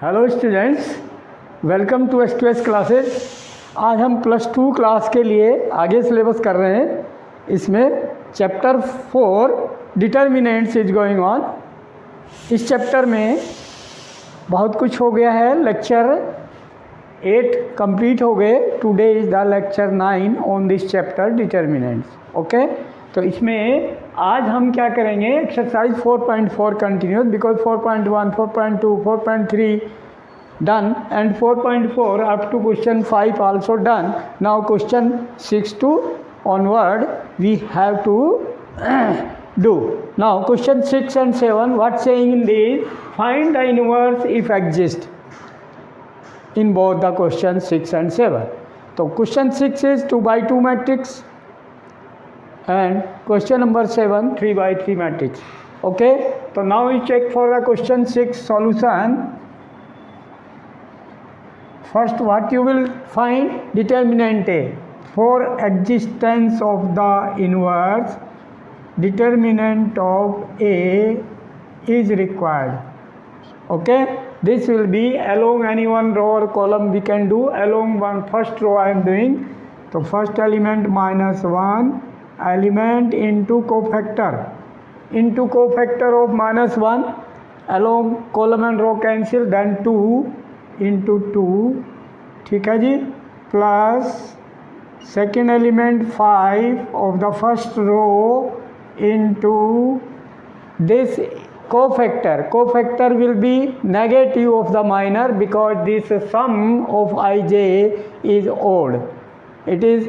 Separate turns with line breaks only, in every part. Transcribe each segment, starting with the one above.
Hello students, welcome to S2S classes. आज हम +2 class के लिए आगे सिलेबस कर रहे हैं। इसमें chapter 4 determinants is going on. इस चैप्टर में बहुत कुछ हो गया है। लेक्चर 8 कंप्लीट हो गए। Today is the lecture 9 on this chapter determinants. Okay, तो इसमें आज हम क्या करेंगे, exercise 4.4 continuous, because 4.1, 4.2, 4.3 done and 4.4 up to question 5 also done. Now question 6 to onward we have to do. Now question 6 and 7, what saying in this? Find the inverse if exist in both the question 6 and 7. So question 6 is 2x2 matrix and question number 7 3x3 matrix. Okay, so now we check for the question 6 solution. First, what you will find? Determinant A. For existence of the inverse, determinant of A is required. Okay, this will be along any one row or column. We can do along one first row I am doing. So first element -1 element into cofactor of -1 along column and row cancel, then 2 into 2, ठीक है जी, plus second element 5 of the first row into this cofactor will be negative of the minor because this sum of ij is odd. It is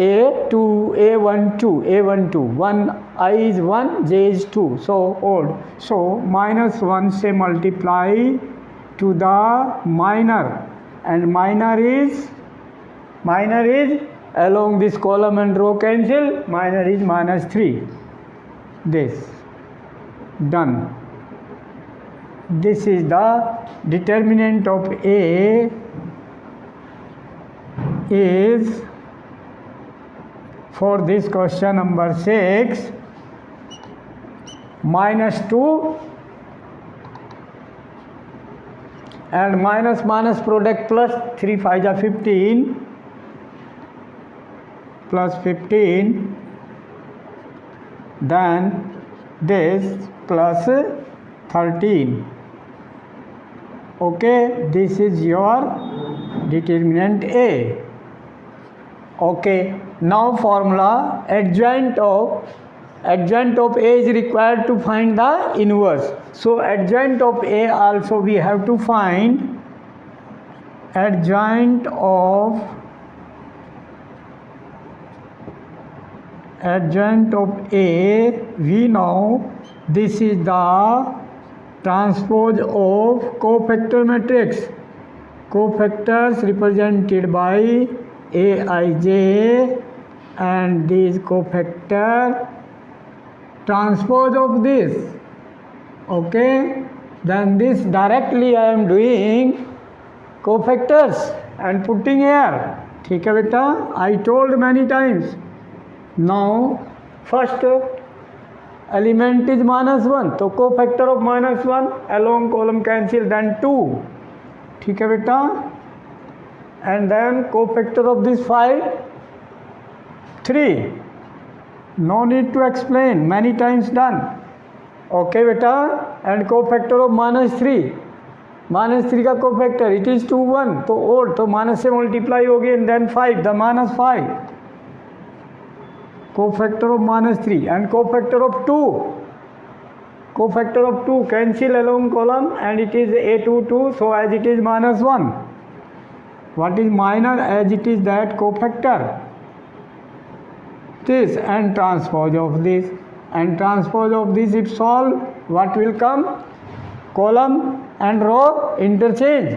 A2, A12, 1 I is 1, j is 2, so odd. So -1 से multiply to the minor, and minor is along this column and row cancel, minor is -3. This done. This is the determinant of A is for this question number 6 -2 and minus product plus 3 5 are 15 plus 15, then this plus 13. Okay, this is your determinant A. Okay, now formula adjoint of A is required to find the inverse. So adjoint of A also we have to find adjoint of A. We know this is the transpose of cofactor matrix. Cofactors represented by Aij, and this cofactor transpose of this. Okay, then this directly I am doing cofactors and putting here. ठीक है बेटा, I told many times. Now first element is -1, तो cofactor of -1 along column cancel, then 2. ठीक है बेटा, and then cofactor of this 5 3. No need to explain, many times done. Okay beta, and cofactor of -3 का cofactor it is 2 1, तो odd, तो minus से multiply होगी, and then 5, the -5. cofactor of -3 and cofactor of 2 cancel along column, and it is A2, so as it is -1. What is minor? As it is that cofactor. This and transpose of this, and transpose of this if solve, what will come? Column and row interchange.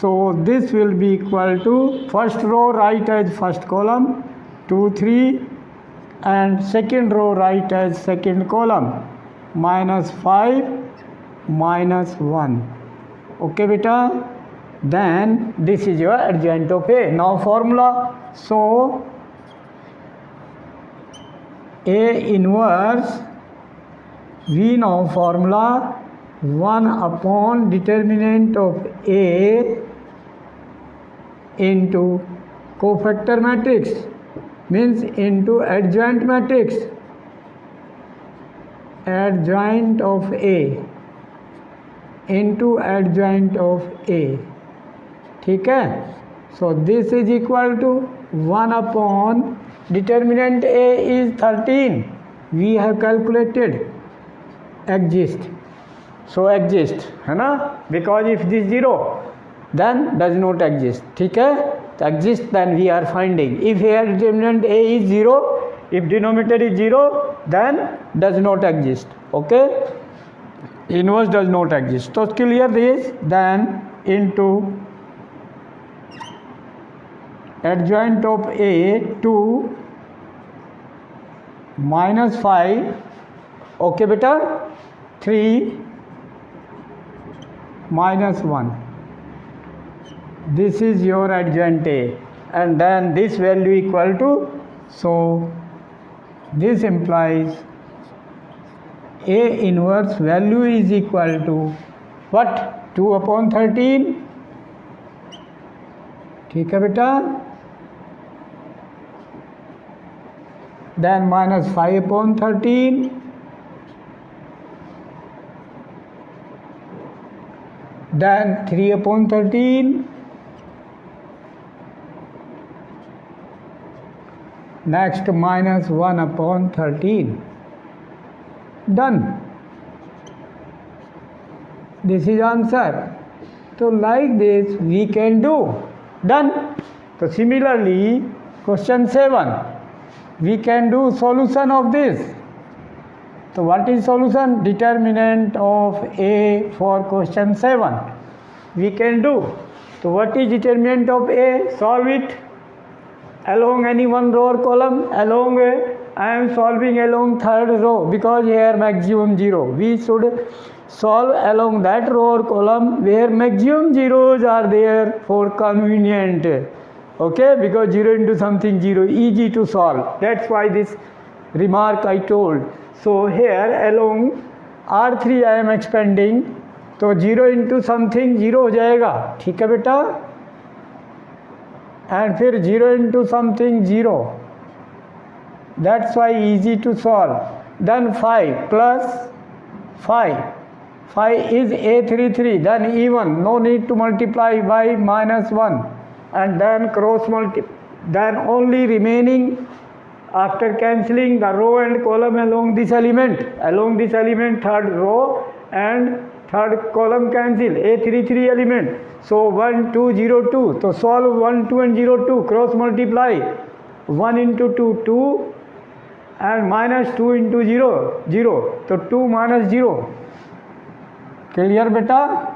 So this will be equal to first row write as first column 2 3, and second row write as second column -5 -1. Okay beta, then this is your adjoint of A. Now formula, so A inverse, we know formula 1 upon determinant of A into cofactor matrix, means into adjoint matrix, adjoint of A into adjoint of A. ठीक है. So this is equal to 1 upon determinant A is 13. We have calculated exist. So exist है ना, because if this 0 then does not exist. ठीक है. तो exist then we are finding. If here determinant A is 0, if denominator is 0, then does not exist. Okay. Inverse does not exist. So clear this. Then into adjoint of A 2 minus 5. Okay beta. 3 minus 1. This is your adjoint A, and then this value equal to, so this implies A inverse value is equal to what? 2 upon 13. ठीक है बेटा. Then minus 5 upon 13. Then 3 upon 13. Next minus 1 upon 13. Done. This is answer. So like this we can do. Done. So similarly question 7 we can do solution of this. So what is solution? Determinant of A for question 7 we can do. So what is determinant of A? Solve it along any one row or column. Along I am solving along third row because here maximum 0. We should solve along that row or column where maximum zeros are there for convenient. Okay, because 0 into something 0, easy to solve. That's why this remark I told. So here along R3 I am expanding, तो 0 into something 0 हो जाएगा. ठीक है बेटा. And फिर 0 into something 0. That's why easy to solve. Then 5 plus 5. 5 is A33. Then even, no need to multiply by minus 1. And then cross multiply. Then only remaining after cancelling the row and column along this element. Along this element, third row and third column cancel. A33 element. So 1, 2, 0, 2. So solve 1, 2 and 0, 2. Cross multiply. 1 into 2, 2. And minus 2 into 0, 0. So 2 minus 0. Clear beta?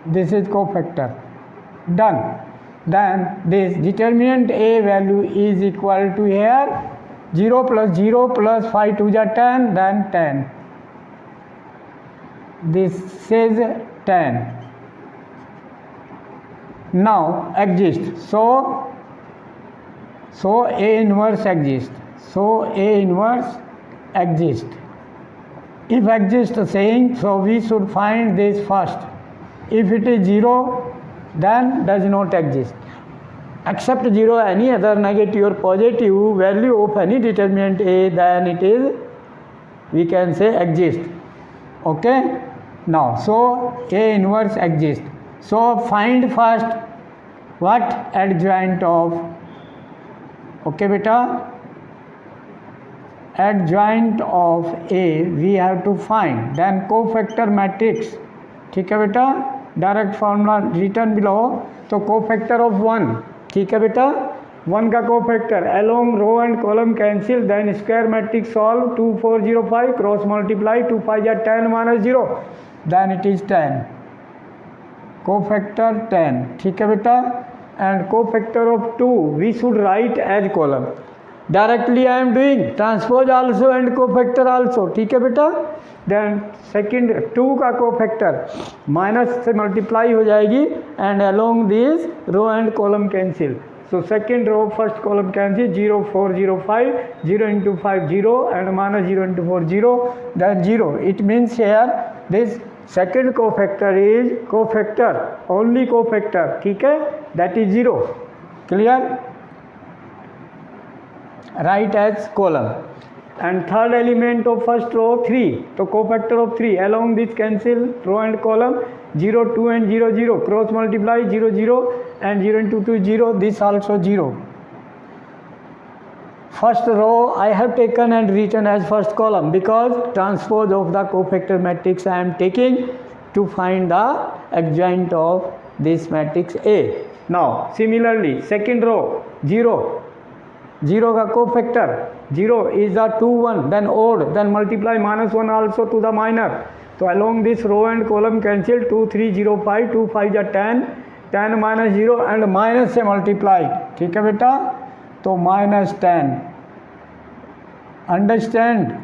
This is cofactor. Done. Then this determinant A value is equal to here 0 plus 0 plus 5 to the 10, then 10. This says 10. Now exist. So A inverse exists. So A inverse exists. If exists saying, so we should find this first. If it is 0, then does not exist. Except 0, any other negative or positive value of any determinant A, then it is, we can say, exist. Okay. Now, so A inverse exists. So find first what? Adjoint of, okay beta, adjoint of A we have to find. Then cofactor matrix. ठीक है बेटा. Direct formula return below. तो cofactor of 1. ठीक है बेटा. 1 का cofactor along row and column cancel. Then square matrix solve. 2 4 0 5 cross multiply. 2 5 या 10 minus 0. Then it is 10. Cofactor 10. ठीक है बेटा. And cofactor of 2 we should write as column. Directly I am doing transpose also and cofactor also. ठीक है बेटा. Then second 2 का cofactor minus से multiply हो जाएगी and along this row and column cancel. So second row, first column cancel, 0, 4, 0, 5, 0 into 5, 0, and minus 0 into 4, 0, then 0. It means here this second cofactor is cofactor, only cofactor, ठीक है, that is 0. Clear? Write as column. And third element of first row 3, so cofactor of 3, along this cancel row and column, 0, 2 and 0, 0, cross multiply, 0, 0 and 0 into 2, 0, this also 0. First row I have taken and written as first column because transpose of the cofactor matrix I am taking to find the adjoint of this matrix A. Now similarly second row 0, 0 का cofactor 0 is the 2 1, then odd, then multiply minus 1 also to the minor. So along this row and column cancel, 2 3 0 5, 2 5 is 10, 10 minus 0 and minus से multiply. ठीक है बेटा, तो minus 10. Understand?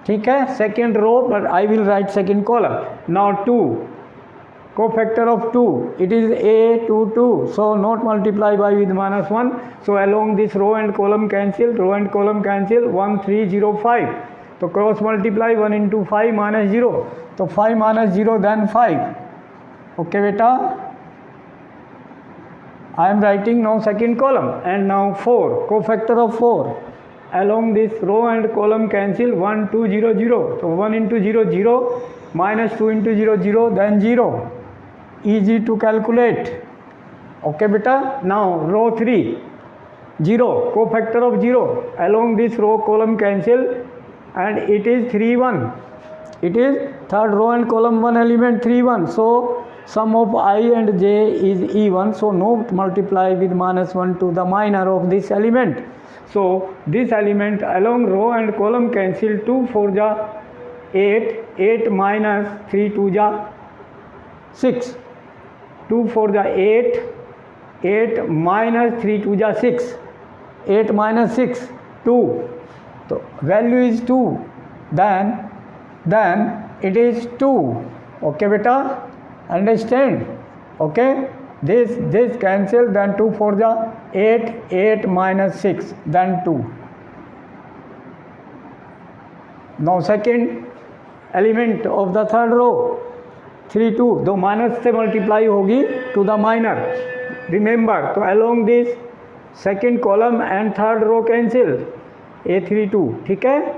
ठीक है, second row, but I will write second column. Now 2, cofactor of 2, it is A 2 2, so not multiply by with minus 1. So along this row and column cancel, 1 3 0 5. So cross multiply 1 into 5 minus 0. So 5 minus 0 then 5. Okay beta. I am writing now second column. And now 4, cofactor of 4. Along this row and column cancel, 1 2 0 0. So 1 into 0 0 minus 2 into 0 0 then 0. Easy to calculate. Okay beta. Now row 3, 0, cofactor of 0. Along this row column cancel and it is 3 1. It is third row and column 1 element 3 1. So sum of I and j is even. So no multiply with minus 1 to the minor of this element. So this element along row and column cancel, 2 4 ja 8, 8 minus 3 2 ja 6, 2 4 ja 8, 8 minus 3 2 ja 6, 8 minus 6 2. So value is 2, then it is 2. Okay beta, understand? Okay, this cancel, then 2 4 ja 8, 8 minus 6 then 2. Now second element of the third row 3 2, दो minus से multiply होगी to the minor. Remember, तो along this second column and third row cancel, A 3 2, ठीक है.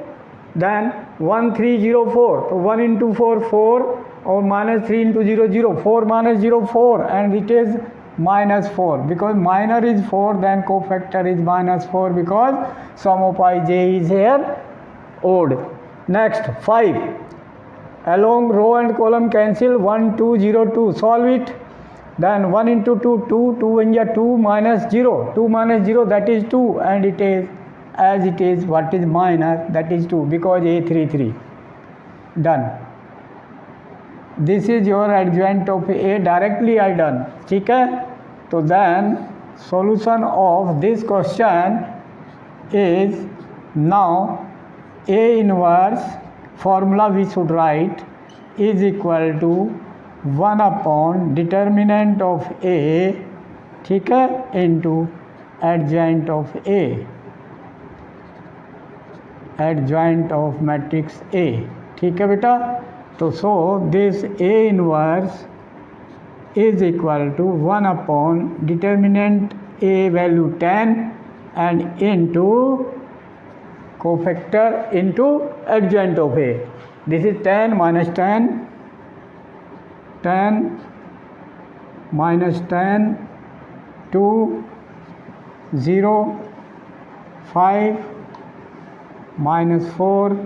Then 1 3 0 4, तो 1 into 4 4 और minus 3 into 0 0, 4 minus 0 4 and it is minus 4 because minor is 4, then cofactor is minus 4 because sum of I j is here odd. Next 5, along row and column cancel, 1 2 0 2, solve it. Then 1 into 2 2, 2 and 2 minus 0, 2 minus 0 that is 2 and it is as it is what is minor, that is 2 because A 3 3. Done. This is your adjoint of A, directly I done. ठीक है, तो then solution of this question is, now A inverse formula we should write is equal to 1 upon determinant of A, ठीक है, into adjoint of A, adjoint of matrix A. ठीक है बेटा, तो so this A inverse is equal to 1 upon determinant A value 10 and into cofactor into adjoint of A. This is 10 minus 10, 10 minus 10, 2, 0, 5, minus 4,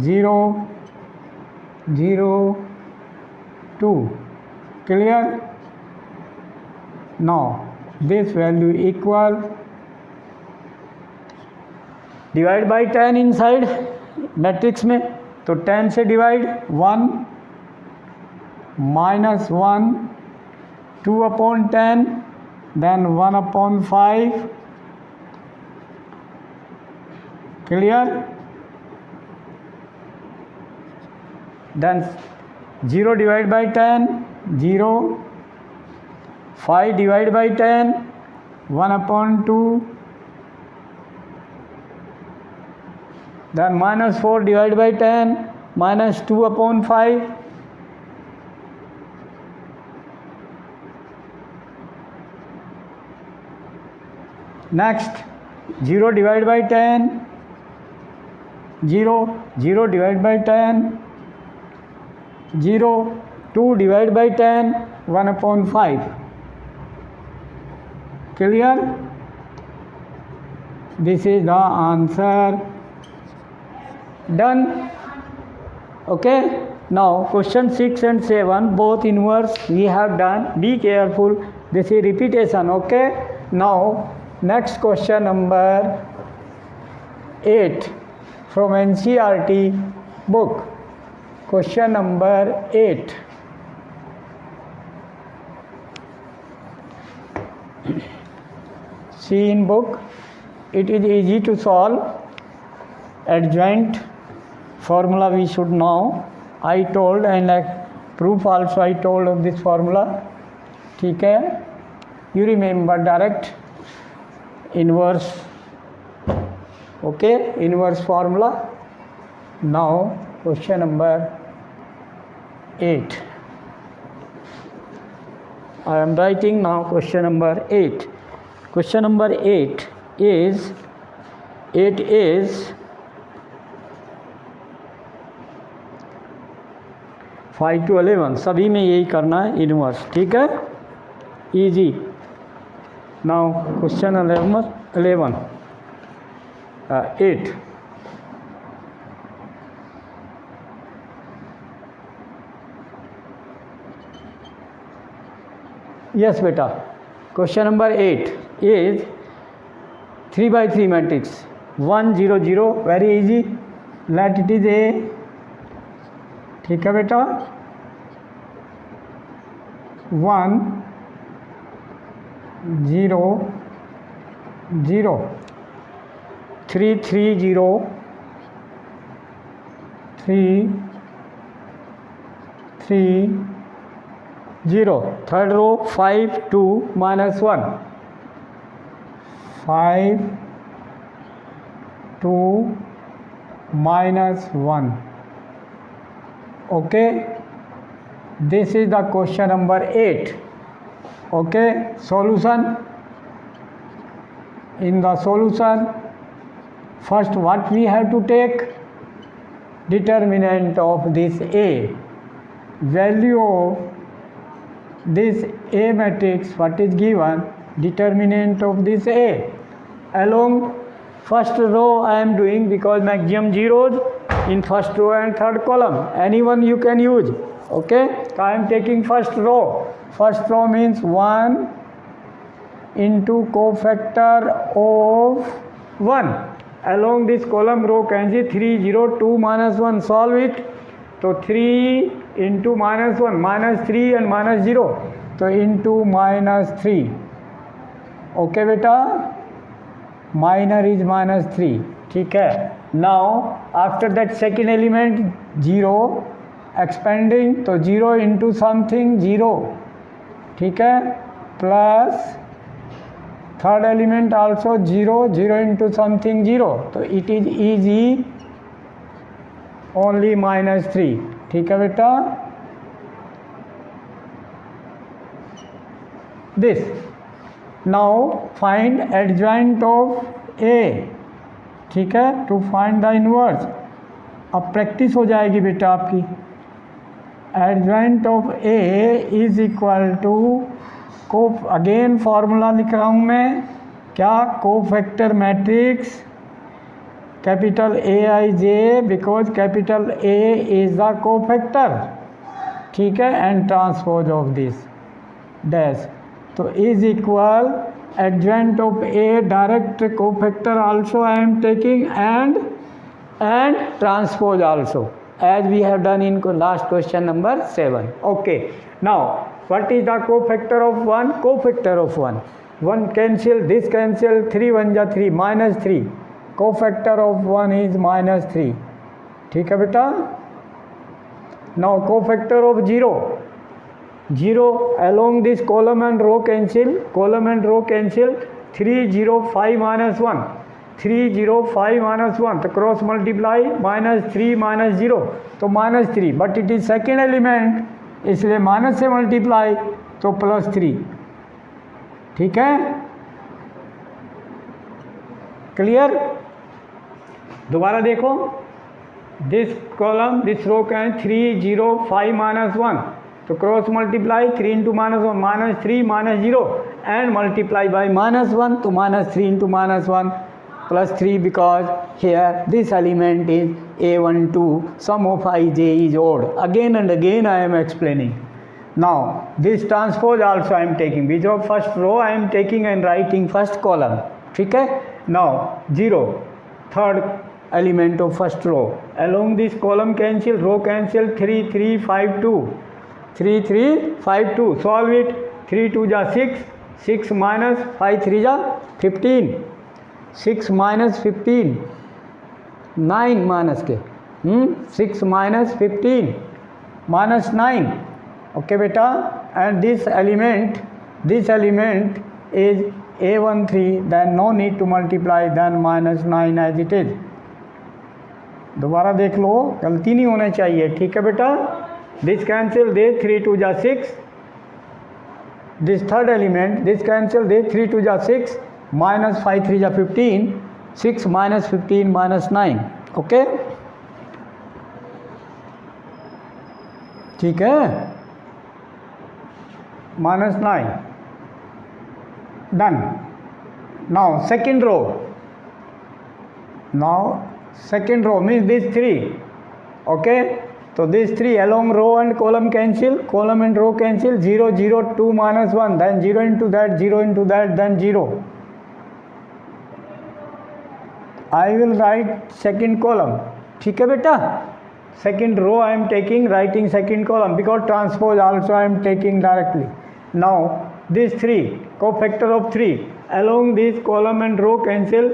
0, 0, 2. Clear? Now this value equal, divide by 10 inside matrix में, तो 10 से divide 1 minus 1, 2 upon 10, then 1 upon 5. Clear? Then 0 divided by 10, 0, 5 divided by 10, 1 upon 2. Then minus 4 divided by 10, minus 2 upon 5. Next, 0 divided by 10, 0, 0 divided by 10, 0, 2 divided by 10, 1 upon 5. Clear? This is the answer. Done. Okay. Now question 6 and 7 both inverse we have done. Be careful. This is repetition. Okay. Now next question number 8 from NCERT book. Question number 8. See in book. It is easy to solve. Adjoint formula we should know. I told and proof also I told of this formula. ठीक है? You remember direct inverse. Okay, inverse formula. Now question number 8. I am writing now question number 8. Question number 8 is 5 to 11 सभी में यही करना है inverse. ठीक है, easy. Now question 11 8. Yes beta, question number 8 is 3 by 3 matrix 1 0 0. Very easy. Let it is a. ठीक है बेटा, 1 0 0 3 3 0 3 3 0. Third row 5 2 minus 1 5 2 minus 1. Okay, this is the question number 8. Okay, solution. In the solution, first what we have to take? Determinant of this A. Value of this A matrix, what is given? Determinant of this A. Along first row I am doing because maximum zeros in first row and third column. Anyone you can use. Okay, so I am taking first row. First row means 1 into cofactor of 1. Along this column row can see 3 0 2 minus 1. Solve it. So 3 into minus 1 minus 3 and minus 0. So into minus 3. Okay beta, minor is minus 3. ठीक है. Now after that second element 0 expanding, तो 0 into something 0. ठीक है, plus third element also 0 0 into something 0. तो it is easy only minus 3. ठीक है बेटा. This. Now find adjoint of A. ठीक है, टू फाइंड द इनवर्स. अब प्रैक्टिस हो जाएगी बेटा आपकी. Adjoint of A is equal to को, अगेन फार्मूला लिख रहा हूँ मैं. क्या? Cofactor matrix capital A I J, because capital A is the cofactor. ठीक है, and transpose of this dash. तो is equal adjoint of A, direct cofactor also I am taking, and transpose also, as we have done in last question number 7. Okay, now what is the cofactor of 1? Cofactor of 1 cancel, this cancel, 3 1 जा 3, minus 3. Cofactor of 1 is minus 3. ठीक है बेटा. Now cofactor of 0, 0 along this column and row cancel, 3 0 5 minus 1, 3 0 5 minus 1, तो cross multiply -3 -0 तो -3, but it is second element इसलिए minus से multiply तो +3, ठीक है, क्लियर। दोबारा देखो, this column this row can 3 0 5 minus 1, तो cross multiply 3 into -1 -3 -0 and multiply by -1, तो -3 into -1 +3 because here this element is A12, sum of ij is odd. Again and again I am explaining. Now this transpose also I am taking, which of first row I am taking and writing first column, ठीक है। Now 0 third element of first row, along this column cancel, row cancel, 3 3 5 2, 3 3 5 2, solve it, 3 2 जा 6, 6 minus 5 3 जा 15, 6 minus 15 9 minus के 6 minus 15 minus 9, okay बेटा, and this element is A13, then no need to multiply, then -9 as it is। दोबारा देख लो, गलती नहीं होना चाहिए, ठीक है बेटा। दिस कैंसिल, दे 3 2 जा 6, this third element this cancel, दे 3 2 जा 6 -5 3 जा 15, 6 minus 15 -9, ओके, ठीक है, -9, done. Now second row means this 3, okay, so this 3 along row and column cancel, column and row cancel, 0 0 2 minus 1, then 0 into that, 0 into that, then 0। I will write second column, ठीक है बेटा। Second row I am taking, writing second column, because transpose also I am taking directly। Now this 3 cofactor of 3 along this column and row cancel,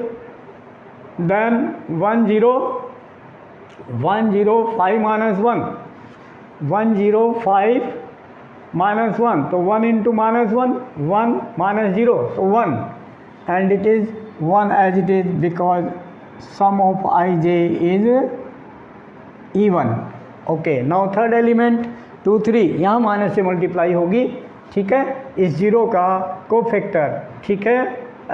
then 1 0 1 0 5 minus 1, 1 0 5 minus 1, तो 1 into -1 1 minus 0, so 1, and it is 1 as it is because sum of ij is even, okay। now third element 2 3, यहाँ minus से multiply होगी, ठीक है, इस 0 का cofactor, ठीक है,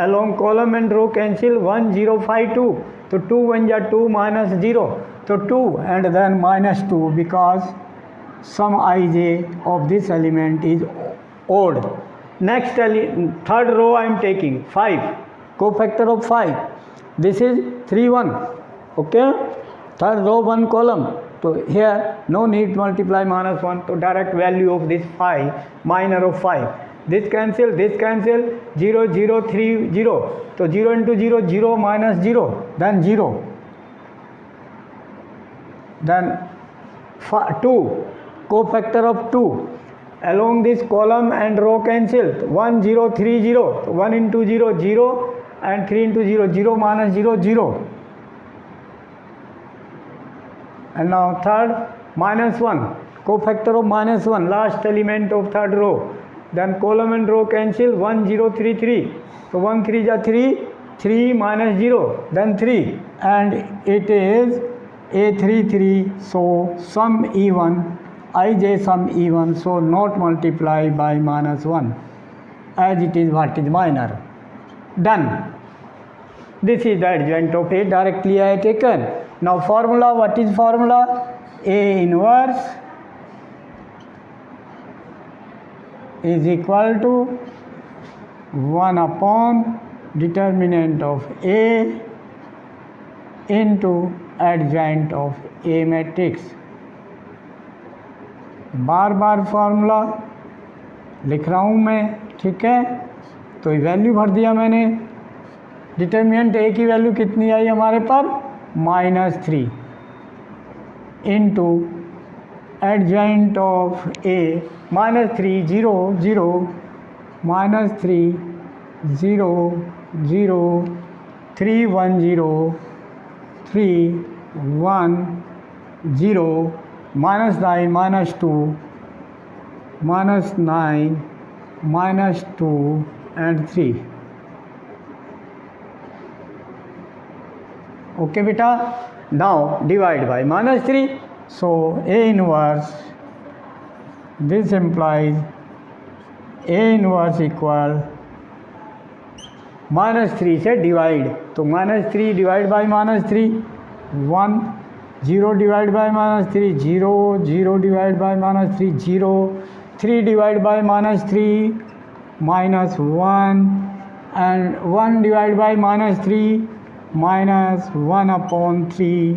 along column and row cancel, 1 0 5 2, तो 2 1 जा 2 minus 0, तो 2 and then -2 because sum ij of this element is odd। Next third row I am taking 5, cofactor of 5, this is 3 1, okay, third row 1 column, so here no need multiply -1, so direct value of this 5, minor of 5, this cancel 0 0 3 0, तो 0 into 0 0 minus 0, then 0, then 2 cofactor of 2 along this column and row cancel, 1 0 3 0, 1 into 0 0 and 3 into 0 0 minus 0 0, and now third -1 cofactor of -1, last element of third row, then column and row cancel, 1 0 3 3, so 1 3 ja 3, 3 minus 0, then 3, and it is A33, so sum even, ij sum even, so not multiply by -1 as it is what is minor, done। This is the adjoint of A, directly I have taken। Now formula, what is formula? A inverse is equal to 1 upon determinant of A into adjoint of A matrix। Bar bar formula लिख रहा हूँ मैं, ठीक है, तो value भर दिया मैंने। डिटर्मिनेंट ए की वैल्यू कितनी आई हमारे पर? -3 into adjoint of A -3 0 0 -3 0 0 3 1 0 3 1 0 -9 -2 -9, -2 and 3. Okay beta, now divide by -3. So A inverse, this implies A inverse equal -3 से डिवाइड, तो -3 divide by -3 1, 0 divide by -3 0, 0 divide by -3 0, 3 divide by -3 -1 and 1 divide by -3 -1/3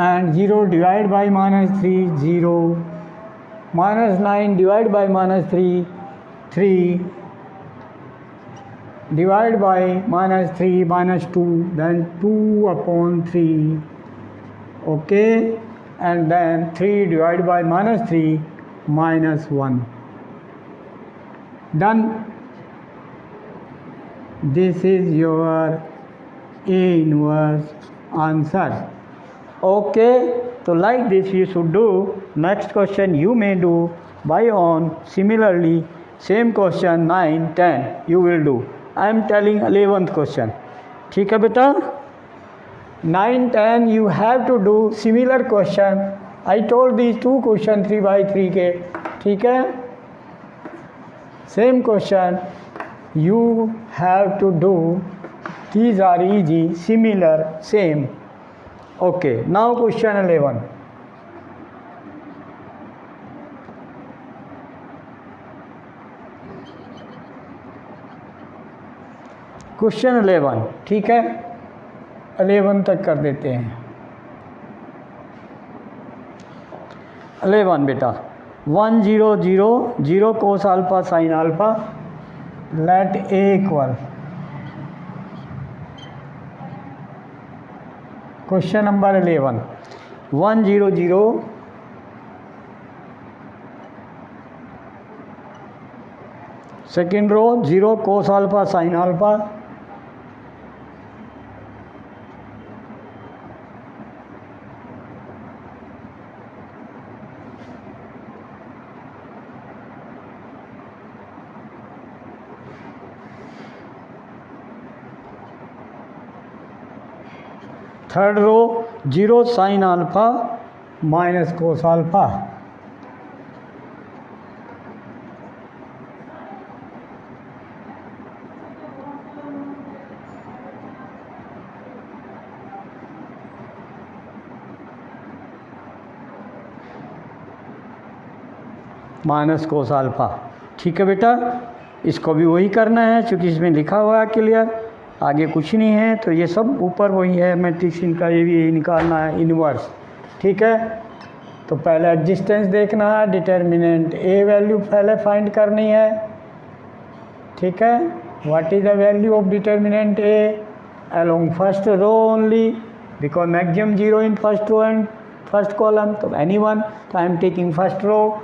and 0 divide by -3 0, -9 divide by -3 3, divide by -3 -2, then 2/3. Okay, and then 3 divided by -3 -1. Done. This is your A inverse answer. Okay, so like this you should do. Next question you may do by own. Similarly, same question 9 10 you will do. I am telling 11th question. ठीक है बेटा, 9 10 you have to do similar question. I told these two question 3/3 के, ठीक है, same question you have to do. These are easy, similar, same. Okay, now question 11. Question 11, ठीक है, 11 तक कर देते हैं. 11 बेटा, 1 0 0 0 cos alpha sin alpha, let A equal. Question number 11, 1 0 0 second row 0 cos alpha sin alpha, third row 0 sin alpha minus cos alpha, minus cos alpha. ठीक है बेटा, इसको भी वही करना है क्योंकि इसमें लिखा हुआ है क्लियर, आगे कुछ नहीं है, तो ये सब ऊपर वही है मैट्रिक्स इनका, ये भी यही निकालना है इनवर्स. ठीक है, तो पहले एग्जिस्टेंस देखना है, डिटर्मिनेंट ए वैल्यू पहले फाइंड करनी है. ठीक है, what is the value of determinant A along first row only, because maximum 0 in first row and first column, तो एनी वन, तो I am taking first row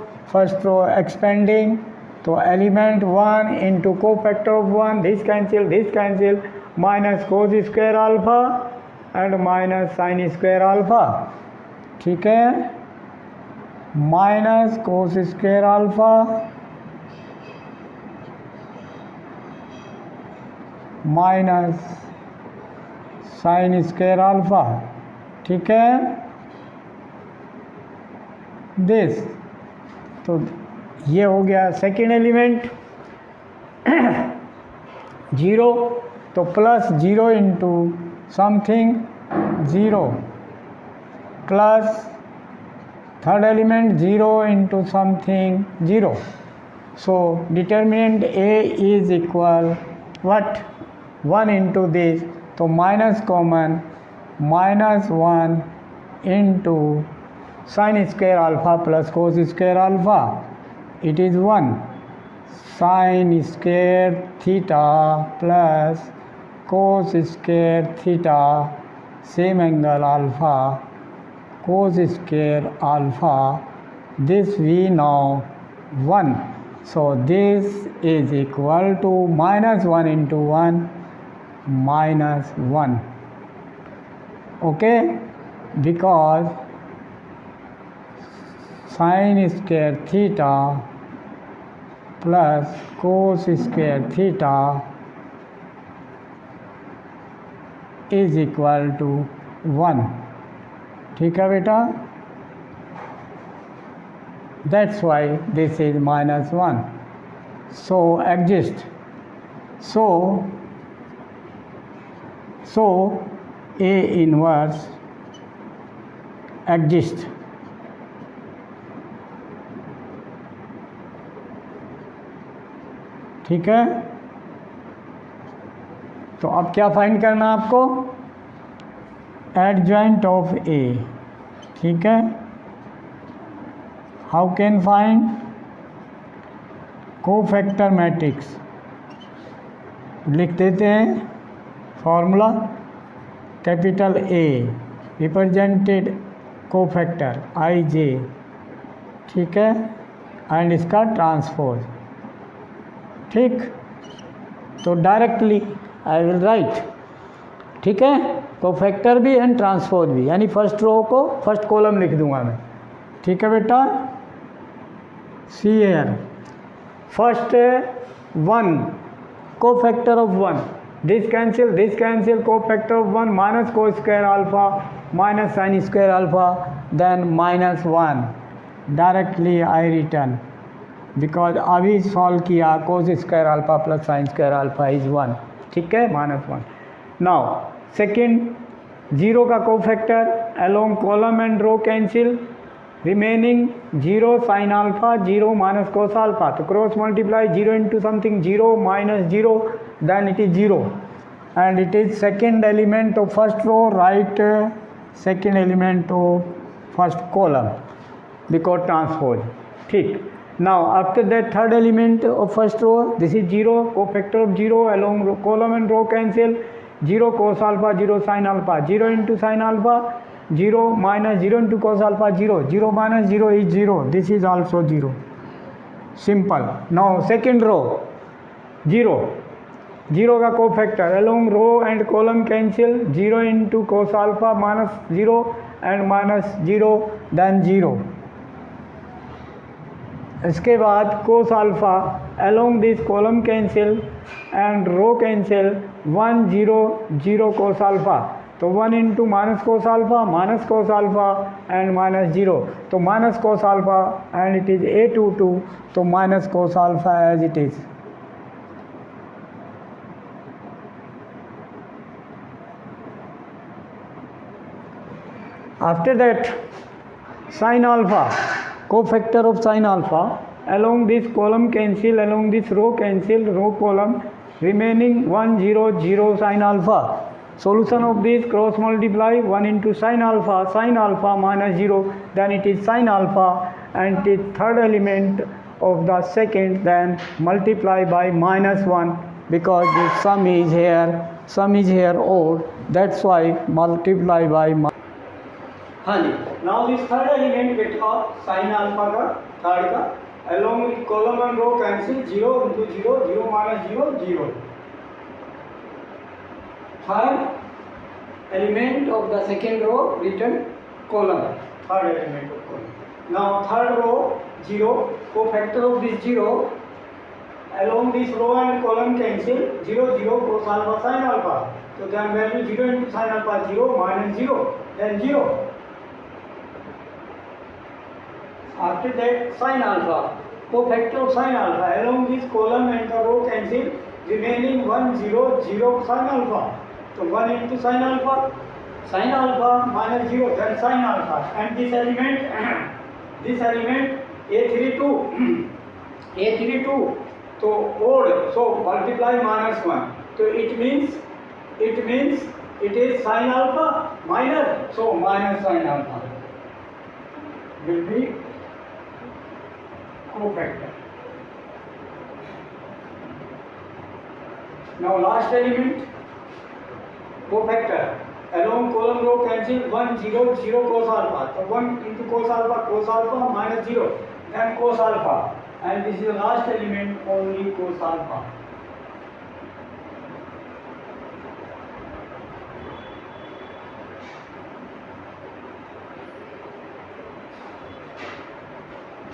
expanding, तो element 1 into cofactor of 1, this cancel, minus cos square alpha and minus sine square alpha. ठीक है, minus cos square alpha minus sine square alpha. ठीक है, this, तो ये हो गया second element 0, तो plus 0 into something 0 plus third element 0 into something 0. So determinant A is equal what, 1 into this, तो minus common, -1 into sine square alpha plus cos square alpha, it is 1 sine square theta plus cos square theta same angle alpha cos square alpha. This we know 1, so this is equal to -1 into 1 -1. Okay, because sin square theta plus cos square theta is equal to 1. ठीक है बेटा, that's why this is -1. So exist. So A inverse exist. ठीक है, तो अब क्या find करना है आपको? Adjoint of A. ठीक है, how can find? Cofactor matrix लिख देते हैं. Formula capital A represented cofactor I J. ठीक है, एंड इसका ट्रांसपोज. ठीक, तो डायरेक्टली आई विल राइट. ठीक है, कोफैक्टर भी एंड ट्रांसपोज भी, यानी फर्स्ट रो को फर्स्ट कॉलम लिख दूंगा मैं. ठीक है बेटा, see here first 1 cofactor of 1, this cancel cofactor of 1 minus cos square alpha minus sine square alpha then -1. Directly I return because अभी सॉल्व किया cos square alpha plus sine square alpha is 1. ठीक है, -1. Now second 0 का cofactor along column and row cancel, remaining 0 sine alpha 0 minus cos alpha. तो cross multiply 0 into something 0 minus 0 then it is 0 and it is second element of first row. Right second element of first column because transpose. ठीक, now after that third element of first row, this is 0 cofactor of 0 along column and row cancel, 0 cos alpha 0 sin alpha 0 into sin alpha 0 minus 0 into cos alpha 0 0 minus 0 is 0. This is also 0. Simple. Now second row 0 का cofactor along row and column cancel, 0 into cos alpha minus 0 and minus 0 then 0. इसके बाद cos alpha along this column cancel and row cancel 1 0 0 cos alpha. तो 1 into minus cos alpha and minus 0. तो minus cos alpha and it is A22. तो minus cos alpha as it is. After that sine alpha cofactor of sin alpha along this column cancel, along this row cancel, row column remaining 1 0 0 sin alpha. Solution of this cross multiply 1 into sin alpha minus 0 then it is sin alpha and it is third element of the second, then multiply by -1 because this sum is here odd, that's why multiply by हाँ जी. Now this third element बेटा sine alpha का third का along with column and row cancel 0 into 0 0 minus 0 0. Third element of the second row return column, third element of column. Now third row 0 cofactor of this 0 along this row and column cancel 0 0 cos alpha sin alpha. So then value 0 into sin alpha 0 minus 0 then 0. After that sin alpha, cofactor of sin alpha along this column and the row cancel, remaining 1 0 0 sin alpha. So 1 into sin alpha minus 0 then sin alpha, and this element A32 so odd, so multiply -1. So it means it is sin alpha minor, so minus sin alpha will be cofactor. Now last element cofactor along column row cancel 1 0 0 cos alpha. So 1 into cos alpha minus 0 then cos alpha, and this is the last element only cos alpha.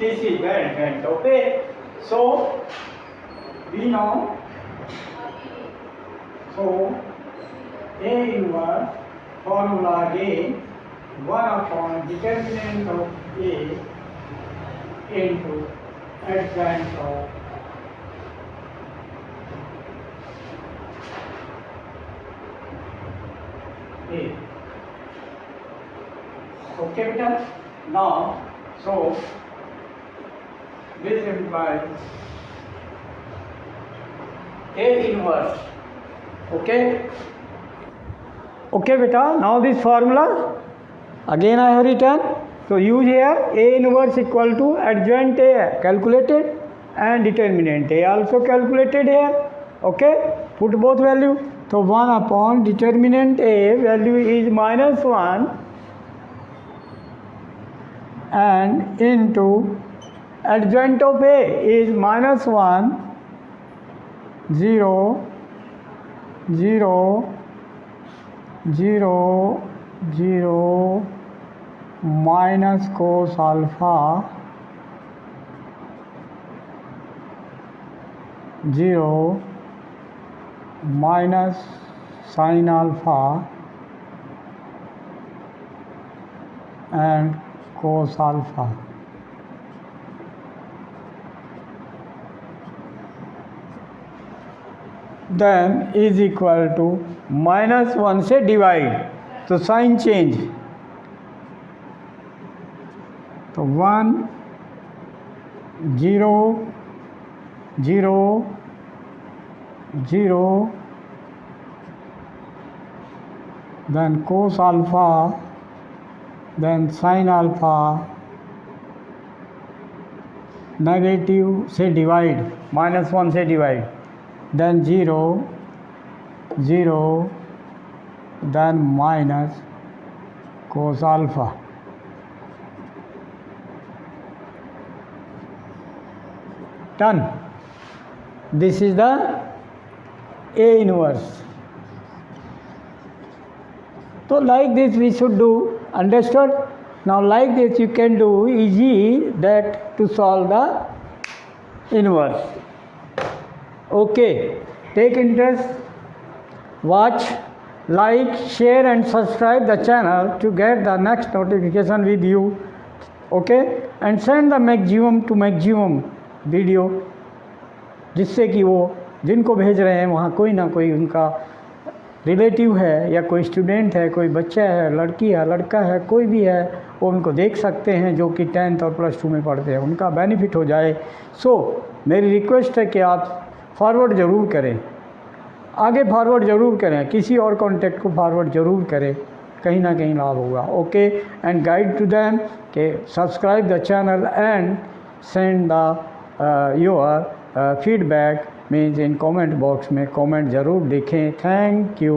this is the adjoint of A. So we know, so A inverse formula again 1 upon determinant of A into adjoint of A. Okay, beta? Now, so this implies A inverse. Okay? Okay, beta? Now this formula again I have written. So use here A inverse equal to adjoint A calculated and determinant A also calculated here. Okay? Put both value. So 1 upon determinant A value is -1 and into adjoint of A is -1, 0, 0, 0, 0, minus cos alpha, 0, minus sin alpha and cos alpha. Then is equal to -1 से divide, तो sign change, तो 1, 0, 0, 0, then cos alpha, then sin alpha, negative से divide, -1 से divide, then 0, 0, then minus cos alpha. Done. This is the A inverse. So like this we should do. Understood? Now like this you can do easy that to solve the inverse. Okay. Take interest. Watch, like, share and subscribe the channel to get the next notification with you. Okay? And send the maximum to maximum video, जिससे कि वो जिनको भेज रहे हैं वहाँ कोई ना कोई उनका रिलेटिव है या कोई स्टूडेंट है, कोई बच्चा है, लड़की है, लड़का है, कोई भी है, वो उनको देख सकते हैं जो कि 10th और +2 में पढ़ते हैं, उनका बेनिफिट हो जाए। सो मेरी रिक्वेस्ट है कि आप फॉरवर्ड ज़रूर करें, आगे फॉरवर्ड ज़रूर करें, किसी और कॉन्टेक्ट को फॉरवर्ड ज़रूर करें, कहीं ना कहीं लाभ होगा। Okay, and guide to them कि subscribe the channel and send the your feedback means in comment box में कमेंट ज़रूर लिखें। Thank you.